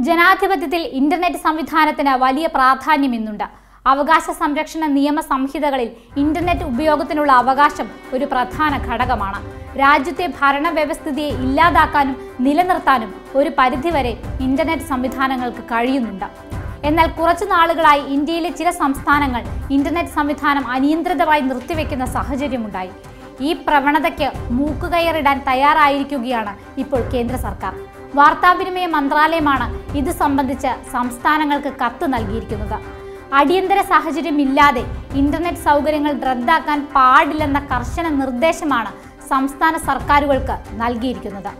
ജനാധിപത്യത്തിൽ ഇന്റർനെറ്റ് സംവിധാനത്തിന് വലിയ പ്രാധാന്യം ഇന്നുണ്ട്. അവകാശ സംരക്ഷണ നിയമ സംഹിതകളിൽ ഇന്റർനെറ്റ് ഉപയോഗത്തിനുള്ള അവകാശം ഒരു പ്രധാന ഘടകമാണ്. രാജ്യത്തെ ഭരണവ്യവസ്ഥിതിയെ ഇല്ലാതാക്കാനും നിലനിർത്താനും ഒരു പരിധിവരെ ഇന്റർനെറ്റ് സംവിധാനങ്ങൾക്ക് കഴിയുന്നുണ്ട്. എന്നാൽ കുറച്ചു നാളുകളായി ഇന്ത്യയിലെ ചില സംസ്ഥാനങ്ങൾ ഇന്റർനെറ്റ് സംവിധാനം അനിയന്ത്രിതമായി നിർത്തിവെക്കുന്ന സാഹചര്യമുണ്ടായി. ഈ പ്രവണതയ്ക്ക് മൂക്കുകയറിടാൻ തയ്യാറായിരിക്കുകയാണ് ഇപ്പോൾ കേന്ദ്ര സർക്കാർ. വാർത്താവിനിമയ മന്ത്രാലയമാണ് ഇത് സംബന്ധിച്ച് സംസ്ഥാനങ്ങൾക്ക് കത്ത് നൽകിയിരിക്കുന്നത്. അടിയന്തര സാഹചര്യമില്ലാതെ ഇന്റർനെറ്റ് സൗകര്യങ്ങൾ റദ്ദാക്കാൻ പാടില്ലെന്ന കർശന നിർദ്ദേശമാണ് സംസ്ഥാന സർക്കാരുകൾക്ക് നൽകിയിരിക്കുന്നത്.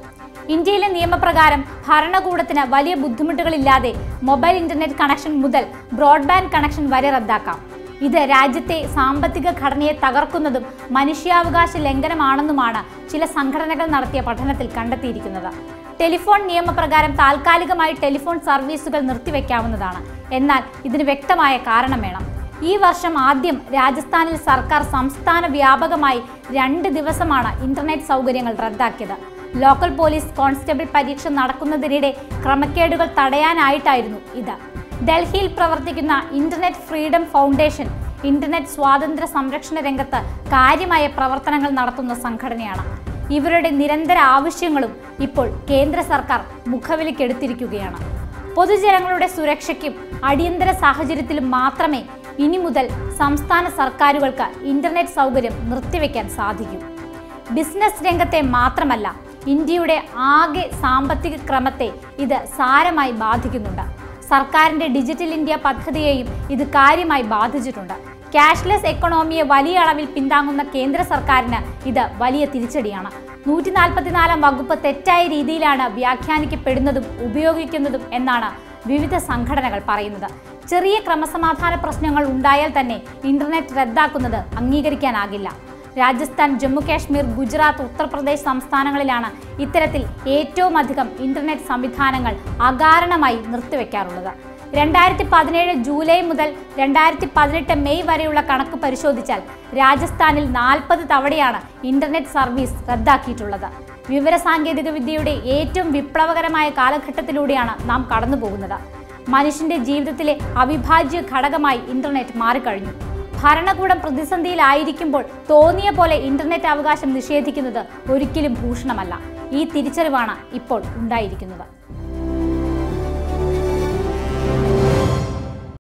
ഇന്ത്യയിലെ നിയമപ്രകാരം ഭരണകൂടത്തിന് വലിയ ബുദ്ധിമുട്ടുകളില്ലാതെ മൊബൈൽ ഇന്റർനെറ്റ് കണക്ഷൻ മുതൽ ബ്രോഡ്ബാൻഡ് കണക്ഷൻ വരെ റദ്ദാക്കാം. ഇത് രാജ്യത്തെ സാമ്പത്തിക ഘടനയെ തകർക്കുന്നതും മനുഷ്യാവകാശ ലംഘനമാണെന്നുമാണ് ചില സംഘടനകൾ നടത്തിയ പഠനത്തിൽ കണ്ടെത്തിയിരിക്കുന്നത്. ടെലിഫോൺ നിയമപ്രകാരം താൽക്കാലികമായി ടെലിഫോൺ സർവീസുകൾ നിർത്തിവെക്കാവുന്നതാണ്. എന്നാൽ ഇതിന് വ്യക്തമായ കാരണം വേണം. ഈ വർഷം ആദ്യം രാജസ്ഥാനിൽ സർക്കാർ സംസ്ഥാന വ്യാപകമായി 2 ദിവസമാണ് ഇന്റർനെറ്റ് സൗകര്യങ്ങൾ റദ്ദാക്കിയത്. ലോക്കൽ പോലീസ് കോൺസ്റ്റബിൾ പരീക്ഷ നടക്കുന്നതിനിടെ ക്രമക്കേടുകൾ തടയാനായിട്ടായിരുന്നു ഇത്. ഡൽഹിയിൽ പ്രവർത്തിക്കുന്ന ഇന്റർനെറ്റ് ഫ്രീഡം ഫൗണ്ടേഷൻ ഇന്റർനെറ്റ് സ്വാതന്ത്ര്യ സംരക്ഷണ രംഗത്ത് കാര്യമായ പ്രവർത്തനങ്ങൾ നടത്തുന്ന സംഘടനയാണ്. ഇവരുടെ നിരന്തര ആവശ്യങ്ങളും ഇപ്പോൾ കേന്ദ്ര സർക്കാർ മുഖവിലക്കെടുത്തിരിക്കുകയാണ്. പൊതുജനങ്ങളുടെ സുരക്ഷയ്ക്കും അടിയന്തര സാഹചര്യത്തിലും മാത്രമേ ഇനി മുതൽ സംസ്ഥാന സർക്കാരുകൾക്ക് ഇന്റർനെറ്റ് സൗകര്യം നിർത്തിവെക്കാൻ സാധിക്കൂ. ബിസിനസ് രംഗത്തെ മാത്രമല്ല, ഇന്ത്യയുടെ ആകെ സാമ്പത്തിക ക്രമത്തെ ഇത് സാരമായി ബാധിക്കുന്നുണ്ട്. സർക്കാരിന്റെ ഡിജിറ്റൽ ഇന്ത്യ പദ്ധതിയെയും ഇത് കാര്യമായി ബാധിച്ചിട്ടുണ്ട്. ക്യാഷ്ലെസ് എക്കണോമിയെ വലിയ അളവിൽ പിന്താങ്ങുന്ന കേന്ദ്ര സർക്കാരിന് ഇത് വലിയ തിരിച്ചടിയാണ്. 144 വകുപ്പ് തെറ്റായ രീതിയിലാണ് വ്യാഖ്യാനിക്കപ്പെടുന്നതും ഉപയോഗിക്കുന്നതും എന്നാണ് വിവിധ സംഘടനകൾ പറയുന്നത്. ചെറിയ ക്രമസമാധാന പ്രശ്നങ്ങൾ ഉണ്ടായാൽ തന്നെ ഇന്റർനെറ്റ് റദ്ദാക്കുന്നത് അംഗീകരിക്കാനാകില്ല. രാജസ്ഥാൻ, ജമ്മു കാശ്മീർ, ഗുജറാത്ത്, ഉത്തർപ്രദേശ് സംസ്ഥാനങ്ങളിലാണ് ഇത്തരത്തിൽ ഏറ്റവും അധികം ഇന്റർനെറ്റ് സംവിധാനങ്ങൾ അകാരണമായി നിർത്തിവെക്കാറുള്ളത്. 2017 ജൂലൈ മുതൽ 2018 മെയ് വരെയുള്ള കണക്ക് പരിശോധിച്ചാൽ രാജസ്ഥാനിൽ 40 തവണയാണ് ഇന്റർനെറ്റ് സർവീസ് റദ്ദാക്കിയിട്ടുള്ളത്. വിവരസാങ്കേതിക വിദ്യയുടെ ഏറ്റവും വിപ്ലവകരമായ കാലഘട്ടത്തിലൂടെയാണ് നാം കടന്നു പോകുന്നത്. മനുഷ്യന്റെ ജീവിതത്തിലെ അവിഭാജ്യ ഘടകമായി ഇന്റർനെറ്റ് മാറിക്കഴിഞ്ഞു. ഭരണകൂടം പ്രതിസന്ധിയിലായിരിക്കുമ്പോൾ തോന്നിയ പോലെ ഇന്റർനെറ്റ് അവകാശം നിഷേധിക്കുന്നത് ഒരിക്കലും ഭൂഷണമല്ല. ഈ തിരിച്ചറിവാണ് ഇപ്പോൾ ഉണ്ടായിരിക്കുന്നത്.